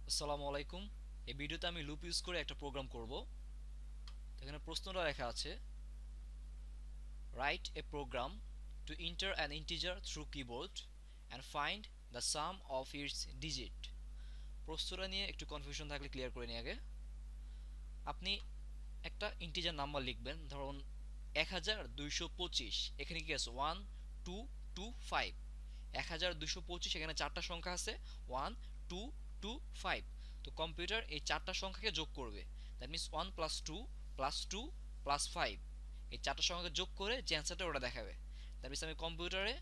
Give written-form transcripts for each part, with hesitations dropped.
আসসালামু আলাইকুম। এই ভিডিওতে আমি লুপ ইউজ করে একটা প্রোগ্রাম করব। এখানে প্রশ্নটা লেখা আছে, write a program to enter an integer through keyboard and find the sum of its digit. প্রশ্নটা নিয়ে একটু কনফিউশন থাকলে ক্লিয়ার করে নিই আগে। আপনি একটা ইন্টিজার নাম্বার লিখবেন, ধরুন 1225। এখানে কি আছে? 1225। 1225, এখানে চারটা সংখ্যা আছে, 1225। তো কম্পিউটার এই চারটা সংখ্যাকে যোগ করবে। That means 1 + 2 + 2 + 5। এই চারটা সংখ্যাকে যোগ করে যে অ্যান্সারটা ওটা দেখাবে। দ্যাট মিনস আমি কম্পিউটারে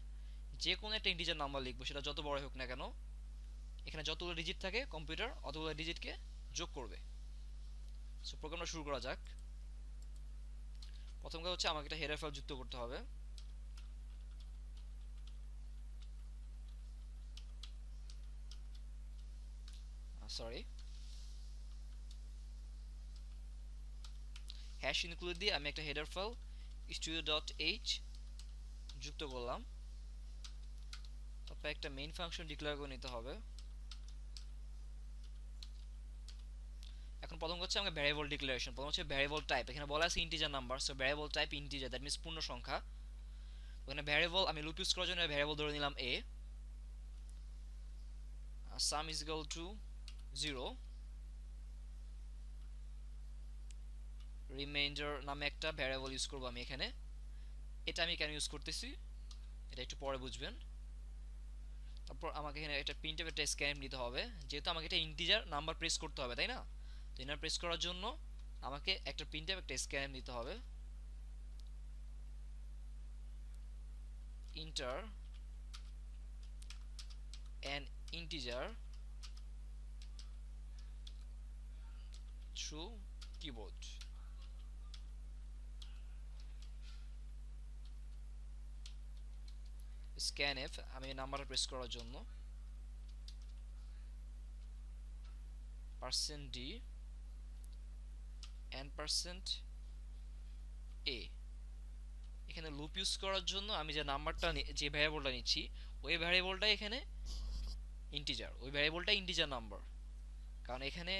যে কোনো একটা ইন্টিজার নাম্বার লিখবো, সেটা যত বড় হোক না কেন, এখানে যতগুলো ডিজিট থাকে কম্পিউটার অতগুলো ডিজিটকে যোগ করবে। সো প্রোগ্রামটা শুরু করা যাক। প্রথম কাজ হচ্ছে আমাকে একটা হেডার ফাইল যুক্ত করতে হবে। সরি, হ্যাশ ইনক্লুড দিয়ে আমি একটা হেডার ফাইল studio.h যুক্ত করলাম। তারপর একটা মেইন ফাংশন ডিক্লেয়ার করে নিতে হবে। এখন প্রথম হচ্ছে আমাকে ভ্যারিয়েবল ডিক্লারেশন। প্রথম হচ্ছে ভ্যারিয়েবল টাইপ। এখানে বলা আছে integer number, so variable type integer, that means পূর্ণ সংখ্যা। ওখানে ভ্যারিয়েবল আমি লুপ ইউজ করার জন্য ভ্যারিয়েবল ধরে নিলাম a, sum is equal to 0, reminder নামে একটা ভ্যারিয়েবল ইউজ করব আমি এখানে। এটা আমি কেন ইউজ করতেছি এটা একটু পরে বুঝবেন। তারপর আমাকে এখানে একটা প্রিন্টএফ একটা স্ক্যান নিতে হবে, যেহেতু আমাকে এটা ইন্টিজার নাম্বার প্রেস করতে হবে, তাই না? তো এটা প্রেস করার জন্য আমাকে একটা প্রিন্টএফ একটা স্ক্যান নিতে হবে। enter an integer through keyboard। scanf আমি নাম্বারটা প্রেস করার জন্য %d and %a। এখানে লুপ ইউজ করার জন্য আমি যে নাম্বারটা যে ভ্যারিয়েবলটা নিচ্ছি, ওই ভ্যারিয়েবলটা এখানে ইন্টিজার, ওই ভ্যারিয়েবলটা ইন্টিজার নাম্বার। কারণ এখানে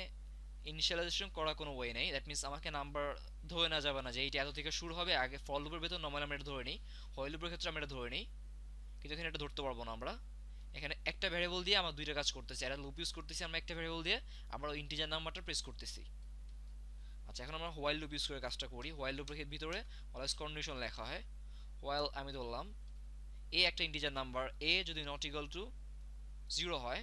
ইনিশিয়ালাইজেশন করার কোনো ওয়ে নেই। দ্যাট মিনস আমাকে নাম্বার ধরে না যাবে না যে এইটা এত থেকে শুরু হবে। আগে ফর লুপের ভেতর নর্মালি আমরা এটা ধরে নিই, হোয়াইল লুপের ক্ষেত্রে আমরা এটা ধরে নিই, কিন্তু এখানে এটা ধরতে পারবো না আমরা। এখানে একটা ভ্যারিয়েবল দিয়ে আমরা দুইটা কাজ করতেছি। এটা লুপ ইউজ করতেছি আমরা একটা ভ্যারিয়েবল দিয়ে, আমরা ওই ইন্টিজার নাম্বারটা প্রেস করতেছি। আচ্ছা, এখন আমরা হোয়াইল লুপ ইউজ করে কাজটা করি। হোয়াইল লুপের ভিতরে অলওয়েজ কন্ডিশন লেখা হয়। হোয়াইল আমি ধরলাম এ একটা ইন্টিজার নাম্বার, এ যদি নট ইকুয়াল টু 0 হয়,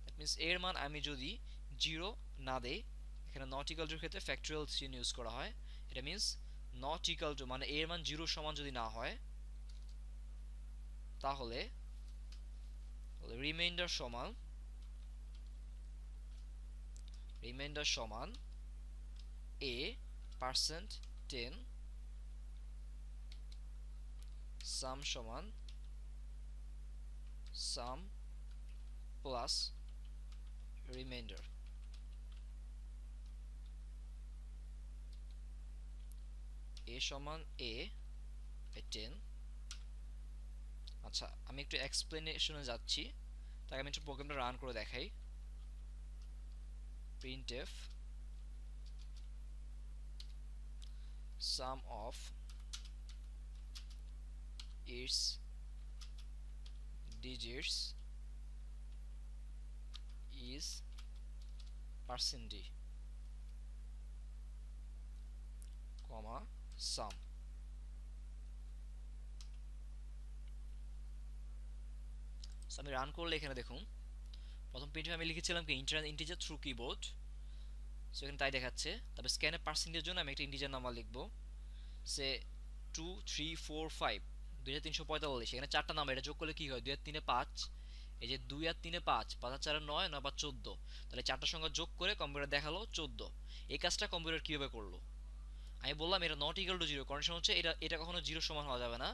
দ্যাট মিনস এর মান আমি যদি 0 না দেই, এখানে নট ইকুয়াল টুর ক্ষেত্রে ফ্যাক্টরিয়াল চিহ্ন ইউজ করা হয়। এটা মিনস নট ইকুয়াল টু মানে এর মান 0 সমান যদি না হয়, তাহলে রিমাইন্ডার সমান a %10, সাম সমান সাম প্লাস রিমাইন্ডার। a সমান a বাই 10। আচ্ছা, আমি একটু এক্সপ্লেনেশনে যাচ্ছি, তাকে আমি একটু প্রোগ্রামটা রান করে দেখাই। printf sum of its digits is %d, comma sum। So আমি রান করলে এখানে দেখুন, প্রথম প্রিন্টে আমি লিখেছিলাম কি ইন্টিজার থ্রু কিবোর্ড, সো এখানে তাই দেখাচ্ছে। তারপর স্ক্যানে পার্সেন্টের জন্য আমি একটা ইন্টিজার নাম্বার লিখবো, সে 2345, 2345। এখানে চারটা নাম্বার, এটা যোগ করলে কি হয়? 2 আর 3 5, এই যে 2 আর 3 5, 5 আর 4 9, 9 বা 14। তাহলে চারটা সংখ্যা যোগ করে কম্পিউটার দেখালো 14। এই কাজটা কম্পিউটার কিভাবে করলো? আমি বললাম এটা নট ইকুয়াল টু 0। কন্ডিশন হচ্ছে এটা এটা কখনো 0 সমান হওয়া যাবে না।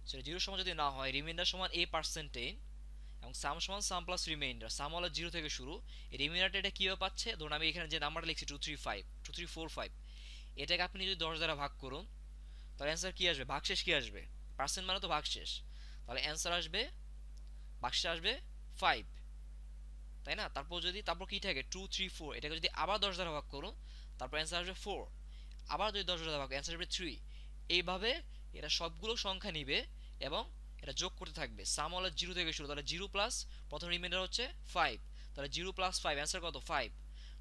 সেটা 0 সমান যদি না হয়, রিমাইন্ডার সমান a%10 এবং সাম সমান সাম প্লাস রিমাইন্ডার। সাম হলো 0 থেকে শুরু, এই রিমাইন্ডারটা এটা কিভাবে পাচ্ছে? ধরুন আমি এখানে যে নাম্বারটা লিখছি 2345, এটাকে আপনি যদি 10 দ্বারা ভাগ করুন, তাহলে অ্যান্সার কি আসবে? ভাগশেষ কি আসবে? পার্সেন্ট মানে তো ভাগশেষ। তাহলে অ্যান্সার আসবে, ভাগশেষ আসবে 5। তাই না? তারপর কি থাকে 2 3 4, এটাকে যদি আবার 10 দ্বারা ভাগ করো তারপর অ্যান্সার আসবে 4, আবার যদি 10 দ্বারা ভাগ অ্যান্সার আসবে 3। এইভাবে এরা সবগুলো সংখ্যা নিবে এবং এটা যোগ করতে থাকবে। সাম হলো 0 থেকে শুরু, তাহলে 0 প্লাস প্রথম রিমাইন্ডার হচ্ছে 5, তাহলে 0 প্লাস 5 অ্যান্সার কত 5।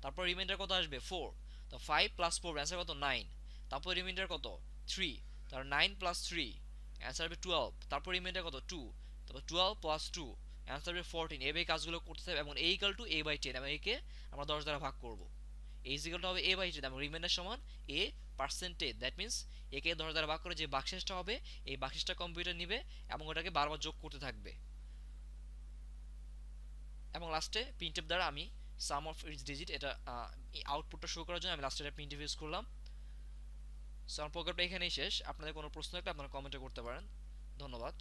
তারপর রিমাইন্ডার কত আসবে 4, তো 5 প্লাস 4 অ্যান্সার কত 9। তারপর রিমাইন্ডার কত 3, তারপর 9 প্লাস 3 অ্যান্সার হবে 12। তারপর রিমাইন্ডার কত 2, তারপর 12 প্লাস 2 অ্যান্সার হবে 14। এভাবে কাজগুলো করতে হবে এবং a ইকুয়াল টু a/10 এবং একে আমরা 10 দ্বারা ভাগ করব। a ইজ ইকুয়াল টু হবে a/10 এবং রিমাইন্ডার সমান a পার্সেন্টেজ, দ্যাট মিন্স একে 10 দ্বারা ভাগ করে যে বাক্সেসটা হবে এই বাক্সেসটা কম্পিউটার নিবে এবং ওটাকে বারবার যোগ করতে থাকবে। এবং লাস্টে প্রিন্টএফ দ্বারা আমি সাম অফ ইটস ডিজিট এটা আউটপুটটা শো করার জন্য আমি লাস্টে এটা প্রিন্টএফ ইউজ করলাম। সো আমার প্রোগ্রামটা এখানেই শেষ। আপনাদের কোনো প্রশ্ন থাকলে আপনারা কমেন্টে করতে পারেন। ধন্যবাদ।